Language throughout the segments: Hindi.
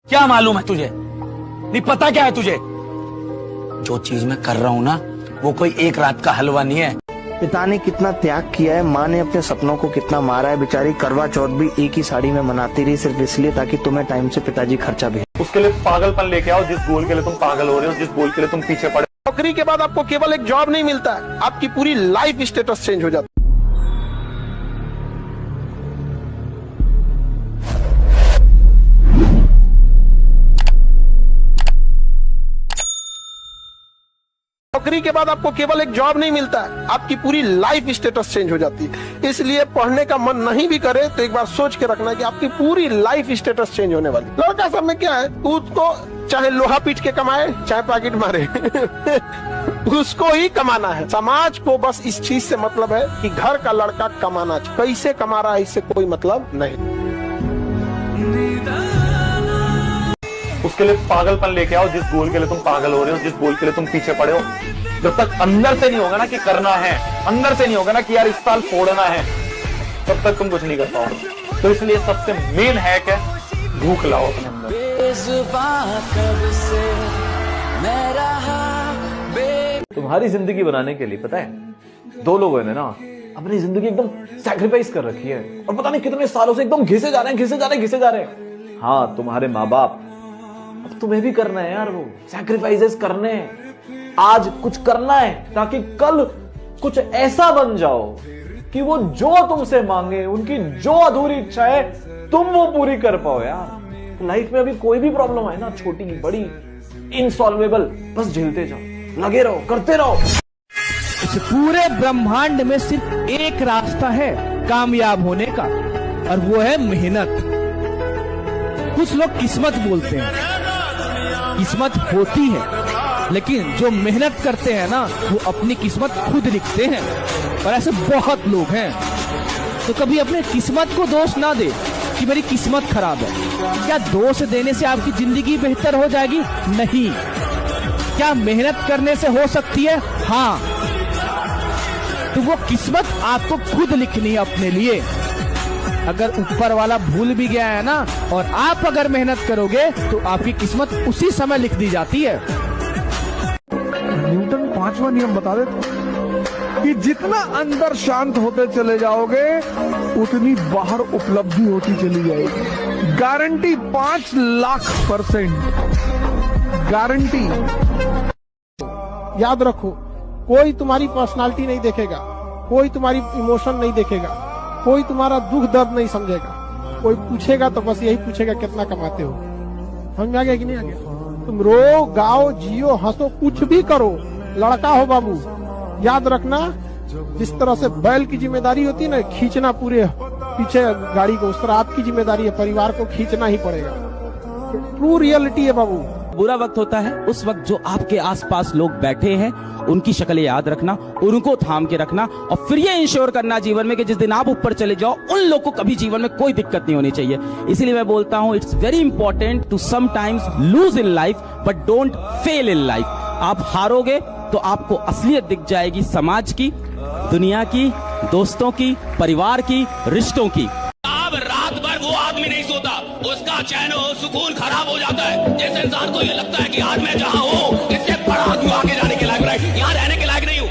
क्या मालूम है तुझे? नहीं पता क्या है तुझे? जो चीज मैं कर रहा हूँ ना, वो कोई एक रात का हलवा नहीं है। पिता ने कितना त्याग किया है, माँ ने अपने सपनों को कितना मारा है। बेचारी करवा चौथ भी एक ही साड़ी में मनाती रही, सिर्फ इसलिए ताकि तुम्हें टाइम से पिताजी खर्चा भेज। उसके लिए पागलपन लेके आओ जिस गोल के लिए तुम पागल हो रहे हो, जिस गोल के लिए तुम पीछे पड़े। नौकरी के बाद आपको केवल एक जॉब नहीं मिलता है, आपकी पूरी लाइफ स्टेटस चेंज हो जाता है। नौकरी के बाद आपको केवल एक जॉब नहीं मिलता है, आपकी पूरी लाइफ स्टेटस चेंज हो जाती है। इसलिए पढ़ने का मन नहीं भी करे तो एक बार सोच के रखना कि आपकी पूरी लाइफ स्टेटस चेंज होने वाली। लड़का सब में क्या है, उसको चाहे लोहा पीट के कमाए चाहे पैकेट मारे उसको ही कमाना है। समाज को बस इस चीज से मतलब है कि घर का लड़का कमाना चाहिए, कैसे कमा रहा है इससे कोई मतलब नहीं। उसके लिए पागलपन लेके आओ जिस गोल के लिए तुम पागल हो रहे हो, जिस गोल के लिए तुम पीछे पड़े हो। जब तक अंदर से नहीं होगा ना कि करना है, अंदर से नहीं होगा ना कि यार इस साल फोड़ना है, तब तक तुम कुछ नहीं कर पाओगे। तो इसलिए सबसे मेन है कि भूख लाओ अपने अंदर। तुम्हारी जिंदगी बनाने के लिए पता है, दो लोगों ने ना अपनी जिंदगी एकदम सैक्रिफाइस कर रखी है और पता नहीं कितने सालों से एकदम घिसे जा रहे हैं। हाँ, तुम्हारे माँ बाप, अब तुम्हें भी करना है यार, वो सैक्रिफाइसेस करने हैं। आज कुछ करना है ताकि कल कुछ ऐसा बन जाओ कि वो जो तुमसे मांगे, उनकी जो अधूरी इच्छा है, तुम वो पूरी कर पाओ यार। लाइफ में अभी कोई भी प्रॉब्लम है ना, छोटी बड़ी, इनसॉल्वेबल, बस झेलते जाओ, लगे रहो, करते रहो। इस पूरे ब्रह्मांड में सिर्फ एक रास्ता है कामयाब होने का, और वो है मेहनत। कुछ लोग किस्मत बोलते हैं, किस्मत होती है, लेकिन जो मेहनत करते हैं ना, वो अपनी किस्मत खुद लिखते हैं, और ऐसे बहुत लोग हैं। तो कभी अपने किस्मत को दोष ना दे कि मेरी किस्मत खराब है। क्या दोष देने से आपकी जिंदगी बेहतर हो जाएगी? नहीं। क्या मेहनत करने से हो सकती है? हाँ। तो वो किस्मत आपको खुद लिखनी है अपने लिए। अगर ऊपर वाला भूल भी गया है ना, और आप अगर मेहनत करोगे तो आपकी किस्मत उसी समय लिख दी जाती है। न्यूटन 5वां नियम बता देते कि जितना अंदर शांत होते चले जाओगे उतनी बाहर उपलब्धि होती चली जाएगी। Guarantee 5,00,000% guarantee. याद रखो, कोई तुम्हारी पर्सनालिटी नहीं देखेगा, कोई तुम्हारी इमोशन नहीं देखेगा, कोई तुम्हारा दुख दर्द नहीं समझेगा। कोई पूछेगा तो बस यही पूछेगा कितना कमाते हो। समझ में आ गया कि नहीं आ गया? तुम रो, गाओ, जियो, हंसो, कुछ भी करो, लड़का हो बाबू, याद रखना जिस तरह से बैल की जिम्मेदारी होती है ना, खींचना पूरे पीछे गाड़ी को, उस तरह आपकी जिम्मेदारी है, परिवार को खींचना ही पड़ेगा। ट्रू रियलिटी है बाबू। बुरा वक्त होता है उस वक्त जो आपके आसपास लोग बैठे हैं उनकी शक्ल याद रखना, उनको थाम के रखना, और फिर ये इंश्योर करना जीवन में कि जिस दिन आप ऊपर चले जाओ उन लोग को कभी जीवन में कोई दिक्कत नहीं होनी चाहिए। इसीलिए मैं बोलता हूं, it's very important to sometimes lose in life but don't fail in life. आप हारोगे तो आपको असलियत दिख जाएगी समाज की, दुनिया की, दोस्तों की, परिवार की, रिश्तों की। अब रात भर वो आदमी नहीं सोता, उसका चैन और सुकून खराब हो जाता है। जिस इंसान को ये लगता है कि आज मैं जहां हूं इससे बड़ा आदमी आगे जाने के लायक नहीं, यहाँ रहने के लायक नहीं हूँ,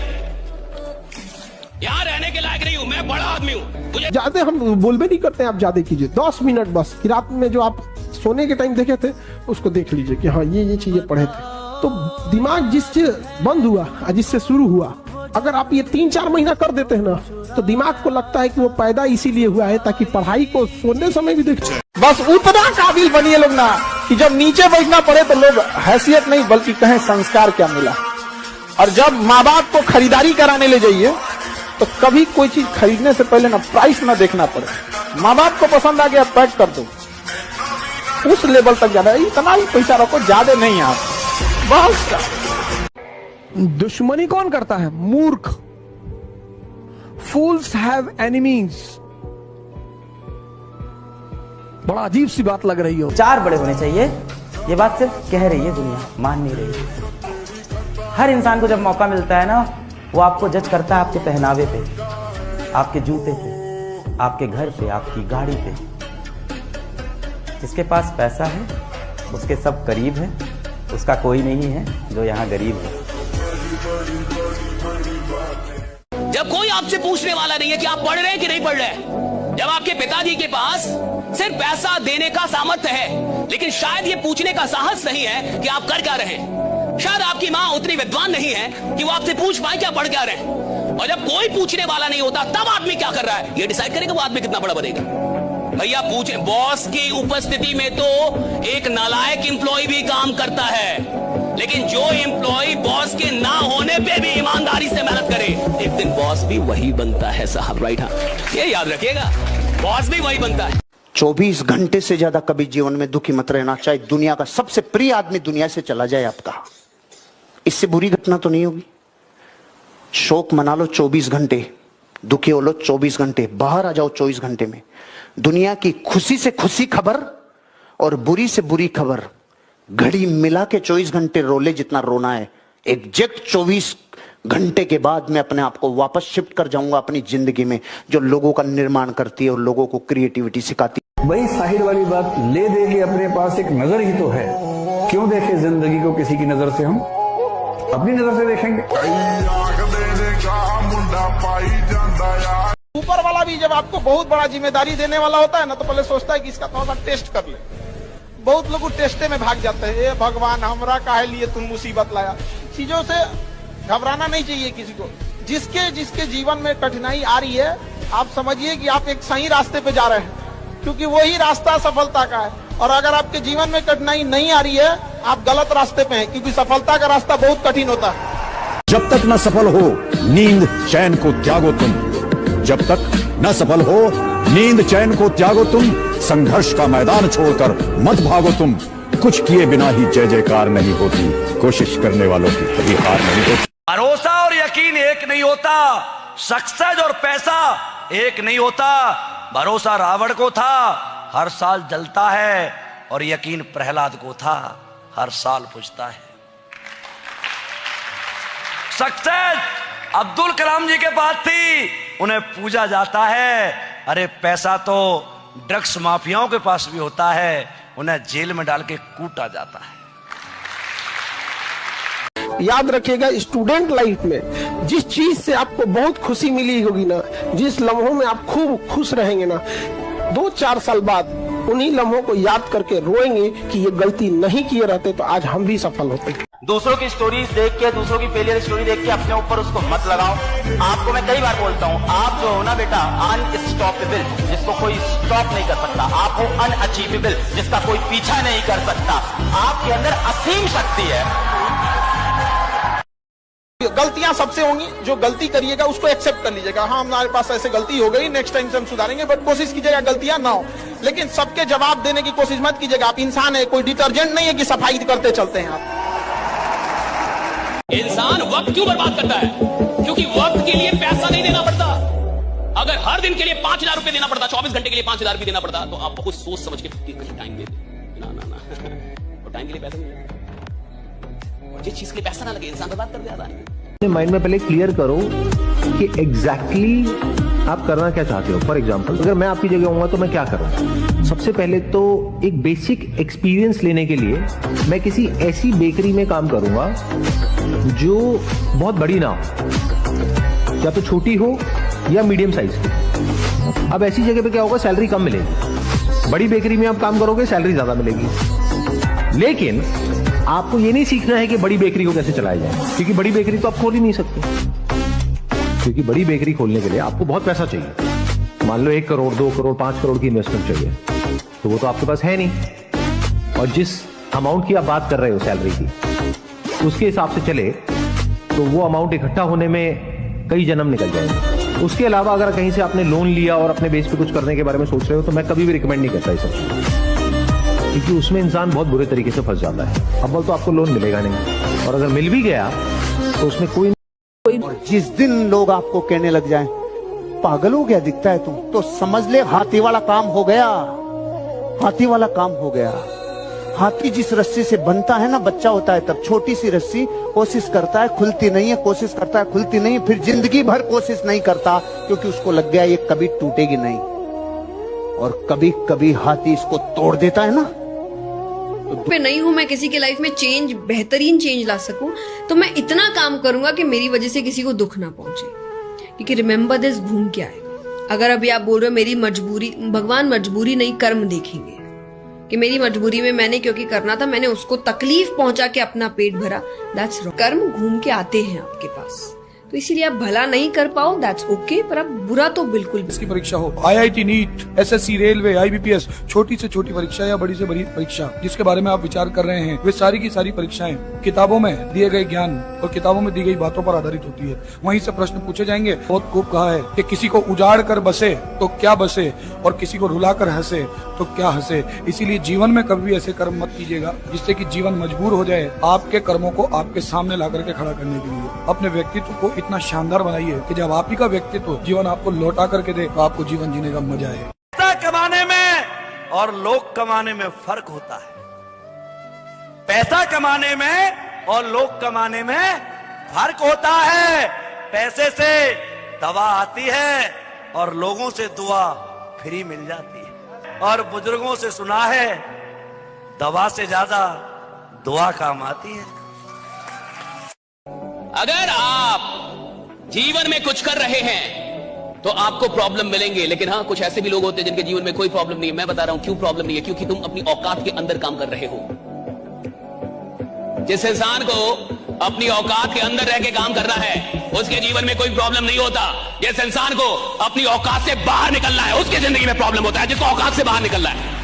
यहाँ रहने के लायक नहीं हूँ, मैं बड़ा आदमी हूँ। मुझे ज्यादा हम बोल भी नहीं करते हैं, आप ज्यादा कीजिए 10 मिनट बस। रात में जो आप सोने के टाइम देखे थे उसको देख लीजिए कि हाँ ये चीजें पढ़े थे। तो दिमाग जिससे बंद हुआ, जिससे शुरू हुआ, अगर आप ये 3-4 महीना कर देते हैं ना, तो दिमाग को लगता है कि वो पैदा इसीलिए हुआ है ताकि पढ़ाई को सोने समय भी देख। बस उतना काबिल बनिए लोग ना कि जब नीचे बैठना पड़े तो लोग हैसियत नहीं बल्कि कहें संस्कार क्या मिला। और जब माँ बाप को खरीदारी कराने ले जाइए तो कभी कोई चीज खरीदने से पहले ना प्राइस ना देखना पड़े। माँ बाप को पसंद आ गया पैक कर दो, उस लेवल तक जाना। इतना ही पैसा रखो, ज्यादा नहीं आप बस। दुश्मनी कौन करता है? मूर्ख। फूल्स हैव एनिमीज। बड़ा अजीब सी बात लग रही हो। 4 बड़े होने चाहिए, ये बात सिर्फ कह रही है दुनिया, मान नहीं रही। हर इंसान को जब मौका मिलता है ना, वो आपको जज करता है आपके पहनावे पे, आपके जूते पे, आपके घर पे, आपकी गाड़ी पे। जिसके पास पैसा है उसके सब करीब है, उसका कोई नहीं है जो यहाँ गरीब है। जब कोई आपसे पूछने वाला नहीं है कि आप पढ़ रहे हैं कि नहीं पढ़ रहे हैं, जब आपके पिताजी के पास सिर्फ पैसा देने का सामर्थ्य है लेकिन शायद ये पूछने का साहस नहीं है कि आप कर क्या रहे हैं, शायद आपकी मां उतनी विद्वान नहीं है कि वो आपसे पूछ पाए क्या पढ़ क्या रहे हैं, और जब कोई पूछने वाला नहीं होता तब आदमी क्या कर रहा है ये डिसाइड करेगा वो आदमी कितना बड़ा बनेगा। भैया पूछे, बॉस की उपस्थिति में तो एक नालायक एम्प्लॉय भी काम करता है, लेकिन जो एम्प्लॉय बॉस के ना होने पे भी ईमानदारी से मेहनत करे एक दिन बॉस भी वही बनता है साहब, राइट? हाँ, ये याद रखिएगा, बॉस भी वही बनता है। 24 घंटे से ज्यादा कभी जीवन में दुखी मत रहना, चाहे दुनिया का सबसे प्रिय आदमी दुनिया से चला जाए आपका, इससे बुरी घटना तो नहीं होगी। शोक मना लो 24 घंटे, दुखी हो लो 24 घंटे, बाहर आ जाओ 24 घंटे में। दुनिया की खुशी से खुशी खबर और बुरी से बुरी खबर घड़ी मिला के 24 घंटे रोले जितना रोना है, एग्जैक्ट 24 घंटे के बाद मैं अपने आप को वापस शिफ्ट कर जाऊंगा अपनी जिंदगी में, जो लोगों का निर्माण करती है और लोगों को क्रिएटिविटी सिखाती है। वही साहिर वाली बात, ले दे के अपने पास एक नजर ही तो है, क्यों देखे जिंदगी को किसी की नजर से, हम अपनी नजर से देखेंगे। ऊपर वाला भी जब आपको बहुत बड़ा जिम्मेदारी देने वाला होता है ना, तो पहले सोचता है कि इसका थोड़ा सा टेस्ट कर ले। बहुत लोग टेस्टे में भाग जाते हैं, ए भगवान हमरा काहे लिए तुम मुसीबत लाया। चीजों से घबराना नहीं चाहिए किसी को। जिसके जिसके जीवन में कठिनाई आ रही है, आप समझिए कि आप एक सही रास्ते पे जा रहे हैं, क्योंकि वही रास्ता सफलता का है। और अगर आपके जीवन में कठिनाई नहीं आ रही है, आप गलत रास्ते पे हैं, क्योंकि सफलता का रास्ता बहुत कठिन होता है। जब तक न सफल हो नींद चैन को त्यागो तुम, जब तक न सफल हो नींद चैन को त्यागो तुम, संघर्ष का मैदान छोड़कर मत भागो तुम। कुछ किए बिना ही जय जयकार नहीं होती, कोशिश करने वालों की कभी हार नहीं होती। भरोसा और यकीन एक नहीं होता, सक्सेस और पैसा एक नहीं होता। भरोसा रावण को था, हर साल जलता है, और यकीन प्रहलाद को था, हर साल बुझता है। सक्सेस अब्दुल कलाम जी के पास थी, उन्हें पूजा जाता है। अरे पैसा तो ड्रग्स माफियाओं के पास भी होता है, उन्हें जेल में डाल के कूटा जाता है। याद रखिएगा, स्टूडेंट लाइफ में जिस चीज से आपको बहुत खुशी मिली होगी ना, जिस लम्हों में आप खूब खुश रहेंगे ना, 2-4 साल बाद उन्हीं लम्हों को याद करके रोएंगे कि ये गलती नहीं किए रहते तो आज हम भी सफल होते। दूसरों की स्टोरीज देख के, दूसरों की फेलियर स्टोरी देख के अपने ऊपर उसको मत लगाओ। आपको मैं कई बार बोलता हूँ, आप जो हो ना बेटा अनस्टॉपेबल, जिसको कोई स्टॉप नहीं कर सकता। आप हो अनअचीवेबल, जिसका कोई पीछा नहीं कर सकता। आपके अंदर असीम शक्ति है। गलतियां सबसे होंगी, जो गलती करिएगा उसको एक्सेप्ट कर लीजिएगा। हाँ, हमारे पास ऐसे गलती हो गई, नेक्स्ट टाइम से हम सुधारेंगे, बट कोशिश कीजिएगा गलतियां ना हो। लेकिन सबके जवाब देने की कोशिश मत कीजिएगा। आप इंसान है, कोई डिटर्जेंट नहीं है कि सफाई करते चलते हैं आप। इंसान वक्त क्यों बर्बाद करता है? क्योंकि वक्त के लिए पैसा नहीं देना पड़ता। अगर हर दिन के लिए 5,000 रुपए देना पड़ता, 24 घंटे के लिए 5,000 रुपए देना पड़ता, तो आप बहुत सोच समझ के टाइम देते। ना और टाइम के लिए पैसा नहीं लगता, जिस चीज के लिए पैसा ना लगे इंसान बर्बाद कर देता है। माइंड में पहले क्लियर करो कि एग्जैक्टली आप करना क्या चाहते हो। फॉर एग्जाम्पल, अगर मैं आपकी जगह होऊंगा तो मैं क्या करूं? सबसे पहले तो एक बेसिक एक्सपीरियंस लेने के लिए मैं किसी ऐसी बेकरी में काम करूंगा जो बहुत बड़ी ना हो, या तो छोटी हो या मीडियम साइज की। अब ऐसी जगह पे क्या होगा, सैलरी कम मिलेगी। बड़ी बेकरी में आप काम करोगे, सैलरी ज्यादा मिलेगी। लेकिन आपको ये नहीं सीखना है कि बड़ी बेकरी को कैसे चलाया जाए, क्योंकि बड़ी बेकरी तो आप खोल ही नहीं सकते। क्योंकि बड़ी बेकरी खोलने के लिए आपको बहुत पैसा चाहिए। मान लो 1 करोड़, 2 करोड़, 5 करोड़ की इन्वेस्टमेंट चाहिए, तो वो तो आपके पास है नहीं। और जिस अमाउंट की आप बात कर रहे हो सैलरी की, उसके हिसाब से चले तो वो अमाउंट इकट्ठा होने में कई जन्म निकल जाएंगे। उसके अलावा अगर कहीं से आपने लोन लिया और अपने बेस पे कुछ करने के बारे में सोच रहे हो, तो मैं कभी भी रिकमेंड नहीं करता इसे, क्योंकि उसमें इंसान बहुत बुरे तरीके से फंस जाता है। अब तो आपको लोन मिलेगा नहीं, और अगर मिल भी गया तो उसमें कोई जिस दिन लोग आपको कहने लग जाएं, पागल हो गया दिखता है तू, तो समझ ले हाथी वाला काम हो गया। हाथी वाला काम हो गया। हाथी जिस रस्सी से बनता है ना, बच्चा होता है तब, छोटी सी रस्सी, कोशिश करता है खुलती नहीं है, कोशिश करता है खुलती नहीं, फिर जिंदगी भर कोशिश नहीं करता, क्योंकि उसको लग गया ये कभी टूटेगी नहीं। और कभी कभी हाथी इसको तोड़ देता है ना, पे नहीं हूँ, मैं किसी की लाइफ में चेंज, बेहतरीन चेंज ला सकूं, तो मैं इतना काम करूंगा कि मेरी वजह से किसी को दुख ना पहुंचे। क्योंकि रिमेम्बर दिस, घूम के आएगा। अगर अभी आप बोल रहे हो मेरी मजबूरी, भगवान मजबूरी नहीं कर्म देखेंगे कि मेरी मजबूरी में मैंने क्योंकि करना था, मैंने उसको तकलीफ पहुंचा के अपना पेट भरा, दैट्स रॉन्ग। कर्म घूम के आते हैं आपके पास, तो इसीलिए आप भला नहीं कर पाओ, दैट्स ओके, पर आप बुरा तो बिल्कुल। इसकी परीक्षा हो, IIT NEET, SSC railway, IBPS, छोटी से छोटी परीक्षा या बड़ी से बड़ी परीक्षा जिसके बारे में आप विचार कर रहे हैं, वे सारी की सारी परीक्षाएं किताबों में दिए गए ज्ञान और किताबों में दी गई बातों पर आधारित होती है। वहीं से प्रश्न पूछे जाएंगे। बहुत खूब कहा है कि किसी को उजाड़ कर बसे तो क्या बसे, और किसी को रुलाकर हंसे तो क्या हंसे। इसीलिए जीवन में कभी ऐसे कर्म मत कीजिएगा जिससे कि जीवन मजबूर हो जाए आपके कर्मों को आपके सामने ला करके खड़ा करने के लिए। अपने व्यक्तित्व को इतना शानदार बनाइए कि जब आप ही का व्यक्तित्व जीवन आपको लौटा करके दे तो आपको जीवन जीने का मजा आए। पैसा कमाने में और लोग कमाने में फर्क होता है। पैसा कमाने में और लोग कमाने में फर्क होता है। पैसे से दवा आती है और लोगों से दुआ फ्री मिल जाती है। और बुजुर्गों से सुना है दवा से ज्यादा दुआ काम आती है। अगर आप जीवन में कुछ कर रहे हैं तो आपको प्रॉब्लम मिलेंगे, लेकिन हाँ, कुछ ऐसे भी लोग होते हैं जिनके जीवन में कोई प्रॉब्लम नहीं है। मैं बता रहा हूं क्यों प्रॉब्लम नहीं है, क्योंकि तुम अपनी औकात के अंदर काम कर रहे हो। जिस इंसान को अपनी औकात के अंदर रह के काम करना है उसके जीवन में कोई प्रॉब्लम नहीं होता। जिस इंसान को अपनी औकात से बाहर निकलना है उसकी जिंदगी में प्रॉब्लम होता है, जिसको औकात से बाहर निकलना है।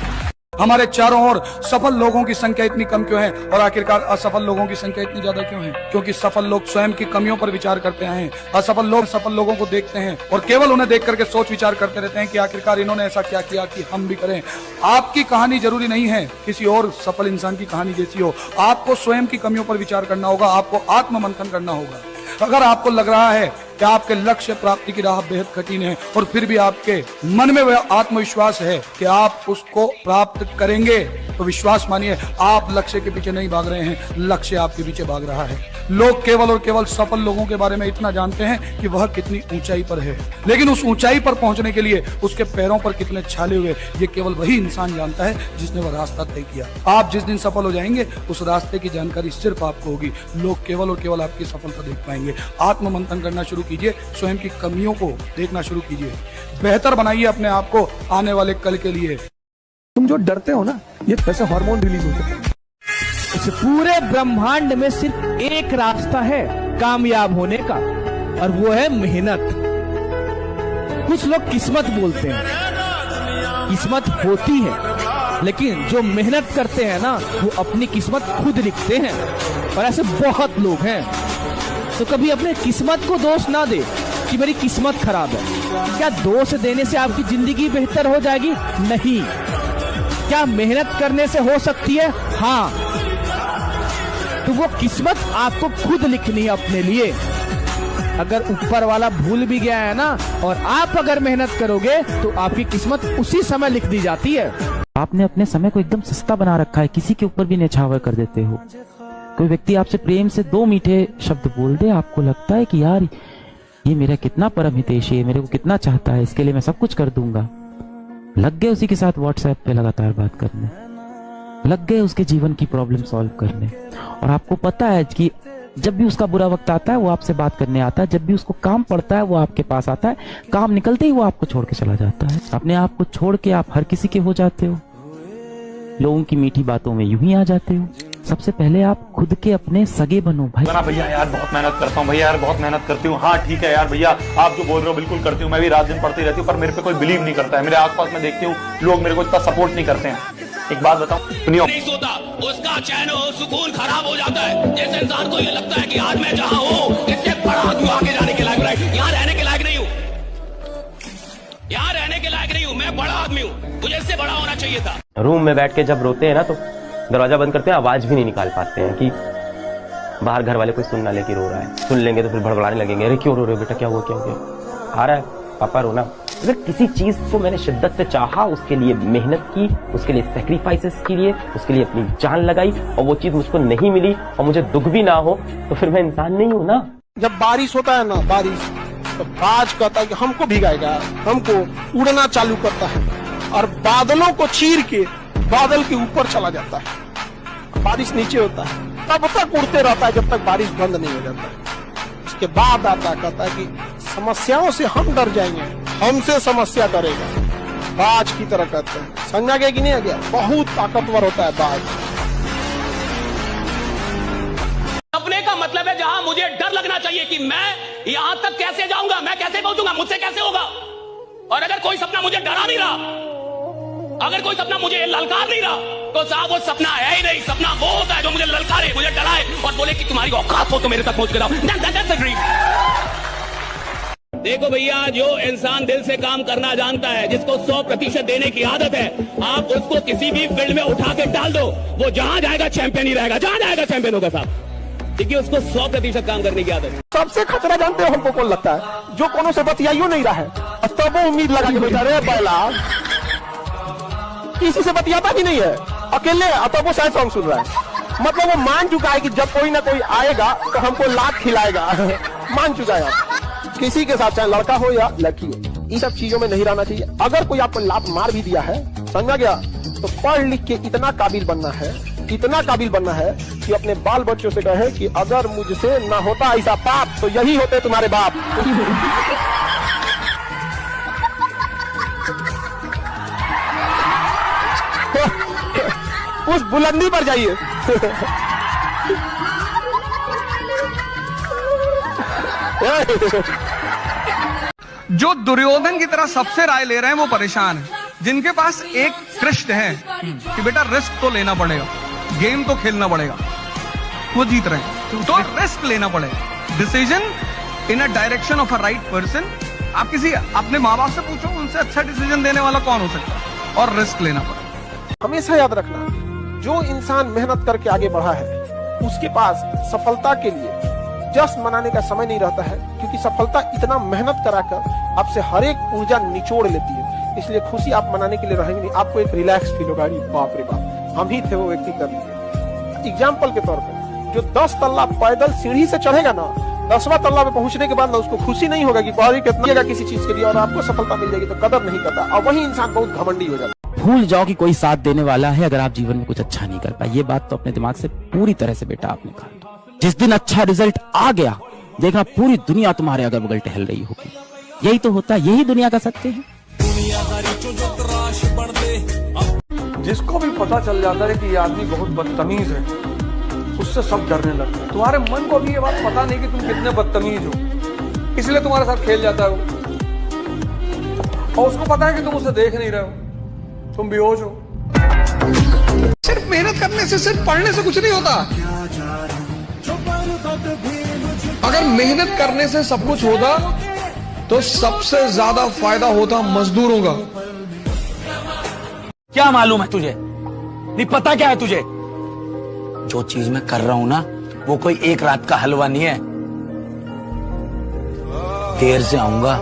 हमारे चारों ओर सफल लोगों की संख्या इतनी कम क्यों है और आखिरकार असफल लोगों की संख्या इतनी ज्यादा क्यों है? क्योंकि सफल लोग स्वयं की कमियों पर विचार करते हैं। असफल लोग सफल लोगों को देखते हैं और केवल उन्हें देख करके सोच विचार करते रहते हैं कि आखिरकार इन्होंने ऐसा क्या किया कि हम भी करें। आपकी कहानी जरूरी नहीं है किसी और सफल इंसान की कहानी जैसी हो। आपको स्वयं की कमियों पर विचार करना होगा, आपको आत्ममंथन करना होगा। अगर आपको लग रहा है कि आपके लक्ष्य प्राप्ति की राह बेहद कठिन है और फिर भी आपके मन में वह आत्मविश्वास है कि आप उसको प्राप्त करेंगे, तो विश्वास मानिए आप लक्ष्य के पीछे नहीं भाग रहे हैं, लक्ष्य आपके पीछे भाग रहा है। लोग केवल और केवल सफल लोगों के बारे में इतना जानते हैं कि वह कितनी ऊंचाई पर है, लेकिन उस ऊंचाई पर पहुंचने के लिए उसके पैरों पर कितने छाले हुए ये केवल वही इंसान जानता है जिसने वह रास्ता तय किया। आप जिस दिन सफल हो जाएंगे उस रास्ते की जानकारी सिर्फ आपको होगी। लोग केवल और केवल आपकी सफलता देख पाएंगे। आत्ममंथन करना शुरू कीजिए, स्वयं की कमियों को देखना शुरू कीजिए, बेहतर बनाइए अपने आप को आने वाले कल के लिए। तुम जो डरते हो ना, ये वैसे हार्मोन रिलीज होते हैं। इस पूरे ब्रह्मांड में सिर्फ एक रास्ता है कामयाब होने का, और वो है मेहनत। कुछ लोग किस्मत बोलते हैं, किस्मत होती है, लेकिन जो मेहनत करते हैं ना वो अपनी किस्मत खुद लिखते हैं, और ऐसे बहुत लोग हैं। तो कभी अपने किस्मत को दोष ना दे कि मेरी किस्मत खराब है। क्या दोष देने से आपकी जिंदगी बेहतर हो जाएगी? नहीं। क्या मेहनत करने से हो सकती है? हाँ। तो वो किस्मत आपको खुद लिखनी है अपने लिए। अगर ऊपर वाला भूल भी गया है ना, और आप अगर मेहनत करोगे तो आपकी किस्मत उसी समय लिख दी जाती है। आपने अपने समय को एकदम सस्ता बना रखा है, किसी के ऊपर भी न्यौछावर कर देते हो। कोई व्यक्ति आपसे प्रेम से 2 मीठे शब्द बोल दे, आपको लगता है कि यार ये मेरा कितना परम हितैषी है, मेरे को कितना चाहता है, इसके लिए मैं सब कुछ कर दूंगा। लग गए उसी के साथ व्हाट्सएप पे लगातार बात करने, लग गए उसके जीवन की प्रॉब्लम सॉल्व करने, और आपको पता है कि जब भी उसका बुरा वक्त आता है वो आपसे बात करने आता है, जब भी उसको काम पड़ता है वो आपके पास आता है, काम निकलते ही वो आपको छोड़ के चला जाता है। अपने आप को छोड़ के आप हर किसी के हो जाते हो, लोगों की मीठी बातों में यूं ही आ जाते हो। सबसे पहले आप खुद के अपने सगे बनो भाई। भैया यार बहुत मेहनत करता हूँ, भैया यार बहुत मेहनत करती हूँ। हाँ ठीक है यार भैया, आप जो बोल रहे हो बिल्कुल करती हूँ, मैं भी रात दिन पढ़ती रहती हूँ, पर मेरे पे कोई बिलीव नहीं करता है। मेरे आसपास में देखती हूँ लोग मेरे को इतना सपोर्ट नहीं करते हैं। एक बात बताऊं, सुनियो, नहीं सोता उसका चैन और सुकून खराब हो जाता है। जिस इंसान को ये लगता है कि आज मैं जहां हूँ इससे बड़ा आदमी आगे जाने के लायक नहीं, यहाँ रहने के लायक नहीं हूँ, यहाँ रहने के लायक नहीं हूँ, मैं बड़ा आदमी हूँ, मुझे इससे बड़ा होना चाहिए था। रूम में बैठ के जब रोते हैं ना तो दरवाजा बंद करते हैं, आवाज भी नहीं निकाल पाते हैं कि बाहर घर वाले कोई सुन ना ले कि रो रहा है। सुन लेंगे तो फिर भड़बड़ाने लगेंगे, अरे क्यों रो रहे हो बेटा, क्या हुआ क्या हो गया, आ रहा है पापा रोना। अगर किसी चीज को मैंने शिद्दत से चाहा, उसके लिए मेहनत की, उसके लिए सैक्रिफाइसेस किए, उसके लिए अपनी जान लगाई, और वो चीज मुझको नहीं मिली और मुझे दुख भी ना हो, तो फिर मैं इंसान नहीं हूं ना। जब बारिश होता है ना, बारिश तो बाज कहता है कि हमको भिगाएगा, हमको उड़ना चालू करता है और बादलों को चीर के बादल के ऊपर चला जाता है। बारिश नीचे होता है तब तक उड़ते रहता है जब तक बारिश बंद नहीं हो जाता है। उसके बाद आता कहता है कि समस्याओं से हम डर जाएंगे, हमसे समस्या डरेगा। बाज की तरह कहते हैं, समझा गया कि नहीं आ गया? बहुत ताकतवर होता है बाज। सपने का मतलब है जहां मुझे डर लगना चाहिए कि मैं यहां तक कैसे जाऊंगा, मैं कैसे पहुंचूंगा, मुझसे कैसे होगा। और अगर कोई सपना मुझे डरा नहीं रहा, अगर कोई सपना मुझे ललकार नहीं रहा, तो साहब वो सपना है ही नहीं। सपना वो होता है जो मुझे ललकारे, मुझे डराए और बोले कि तुम्हारी औकात हो तो मेरे तक पहुंच के जाओ। That's a dream। देखो भैया, जो इंसान दिल से काम करना जानता है, जिसको 100% देने की आदत है, आप उसको किसी भी फील्ड में उठा के डाल दो, वो जहां जाएगा चैंपियन ही रहेगा, जहां जाएगा चैंपियन होगा साहब, क्योंकि उसको 100% काम करने की आदत है। सबसे खतरा जानते हो हमको कौन लगता है? जो कोनो से बतियाइयो नहीं रहा है, तब वो उम्मीद लगा के बैठा रहे पहला, किसी से बतियाता भी नहीं है, अकेले, तब वो सैड सॉन्ग सुन रहा है। मतलब वो मान चुका है कि जब कोई ना कोई आएगा तो हमको लात खिलाएगा। मान चुका है। किसी के साथ चाहे लड़का हो या लड़की हो, इन सब चीजों में नहीं रहना चाहिए। अगर कोई आपको लात मार भी दिया है, समझा गया, तो पढ़ लिख के इतना काबिल बनना है, इतना काबिल बनना है कि अपने बाल बच्चों से कहे कि अगर मुझसे ना होता ऐसा पाप तो यही होते तुम्हारे बाप। उस बुलंदी पर जाइए। जो दुर्योधन की तरह सबसे राय ले रहे हैं वो परेशान है। जिनके पास एक कृष्ण है कि बेटा रिस्क तो लेना पड़ेगा, गेम तो खेलना पड़ेगा, वो जीत रहे हैं। तो रिस्क लेना पड़ेगा, decision in a direction of a right person. आप किसी अपने माँ बाप से पूछो, उनसे अच्छा डिसीजन देने वाला कौन हो सकता है, और रिस्क लेना पड़ेगा। हमेशा याद रखना, जो इंसान मेहनत करके आगे बढ़ा है उसके पास सफलता के लिए जश्न मनाने का समय नहीं रहता है, क्योंकि सफलता इतना मेहनत कराकर आपसे हर एक ऊर्जा निचोड़ लेती है। इसलिए खुशी आप मनाने के लिए रहेंगे नहीं, आपको एक रिलैक्स फील होगा। बाप रे बाप, हम ही थे वो व्यक्ति कर लीजिए। एग्जाम्पल के तौर पर जो 10 तल्ला पैदल सीढ़ी से चढ़ेगा ना, 10वां तल्ला पे पहुंचने के बाद ना उसको खुशी नहीं होगा कि बाहरी कितना किसी चीज के लिए और आपको सफलता मिल जाएगी, तो कदर नहीं करता, और वही इंसान बहुत घमंडी हो जाता है। भूल जाओ कि कोई साथ देने वाला है अगर आप जीवन में कुछ अच्छा नहीं कर पाए। ये बात तो अपने दिमाग से पूरी तरह से बेटा आप निकाल दो। जिस दिन अच्छा रिजल्ट आ गया, देखना पूरी दुनिया तुम्हारे अगल बगल टहल रही होगी। यही तो होता है, यही दुनिया का सत्य है। जिसको भी पता चल जाता है कि ये आदमी बहुत बदतमीज है, उससे सब डरने लगते हैं। तुम्हारे मन को भी ये बात पता नहीं कि तुम कितने बदतमीज हो, इसलिए तुम्हारे साथ खेल जाता है वो। और उसको पता है कि तुम उसे देख नहीं रहे हो, तुम बेहोश हो। सिर्फ मेहनत करने से, सिर्फ पढ़ने से कुछ नहीं होता। अगर मेहनत करने से सब कुछ होता तो सबसे ज्यादा फायदा होता मजदूरों का। क्या मालूम है तुझे? नहीं पता क्या है तुझे? जो चीज मैं कर रहा हूं ना, वो कोई एक रात का हलवा नहीं है। देर से आऊंगा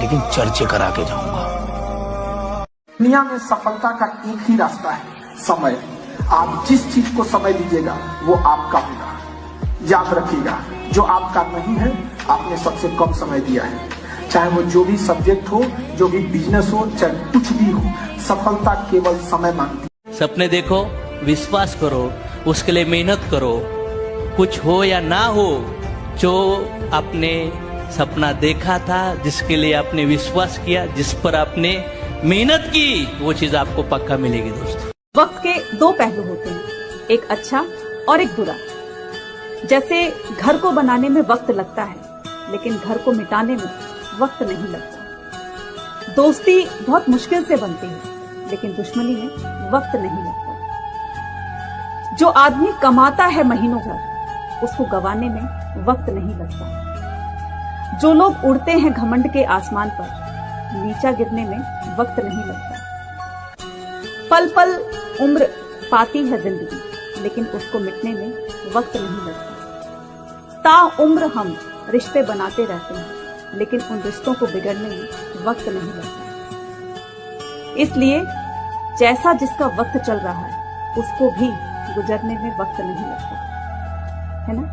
लेकिन चर्चे करा के जाऊंगा। दुनिया में सफलता का एक ही रास्ता है, समय। आप जिस चीज को समय दीजिएगा वो आपका होगा। याद रखिएगा, जो आपका नहीं है आपने सबसे कम समय दिया है। चाहे वो जो भी सब्जेक्ट हो, जो भी बिजनेस हो, चाहे कुछ भी हो, सफलता केवल समय मांगती है। सपने देखो, विश्वास करो, उसके लिए मेहनत करो। कुछ हो या ना हो, जो आपने सपना देखा था, जिसके लिए आपने विश्वास किया, जिस पर आपने मेहनत की, वो चीज आपको पक्का मिलेगी दोस्तों। वक्त के 2 पहलू होते हैं, एक अच्छा और एक बुरा। जैसे घर को बनाने में वक्त लगता है, लेकिन घर को मिटाने में वक्त नहीं लगता। दोस्ती बहुत मुश्किल से बनती है, लेकिन दुश्मनी में वक्त नहीं लगता। जो आदमी कमाता है महीनों भर, उसको गंवाने में वक्त नहीं लगता। जो लोग उड़ते हैं घमंड के आसमान पर, नीचा गिरने में वक्त नहीं लगता। पल पल उम्र पाती है जिंदगी, लेकिन उसको मिटने में वक्त नहीं लगता। ताउम्र हम रिश्ते बनाते रहते हैं, लेकिन उन रिश्तों को बिगड़ने में वक्त नहीं लगता। इसलिए जैसा जिसका वक्त चल रहा है, उसको भी गुजरने में वक्त नहीं लगता, है ना?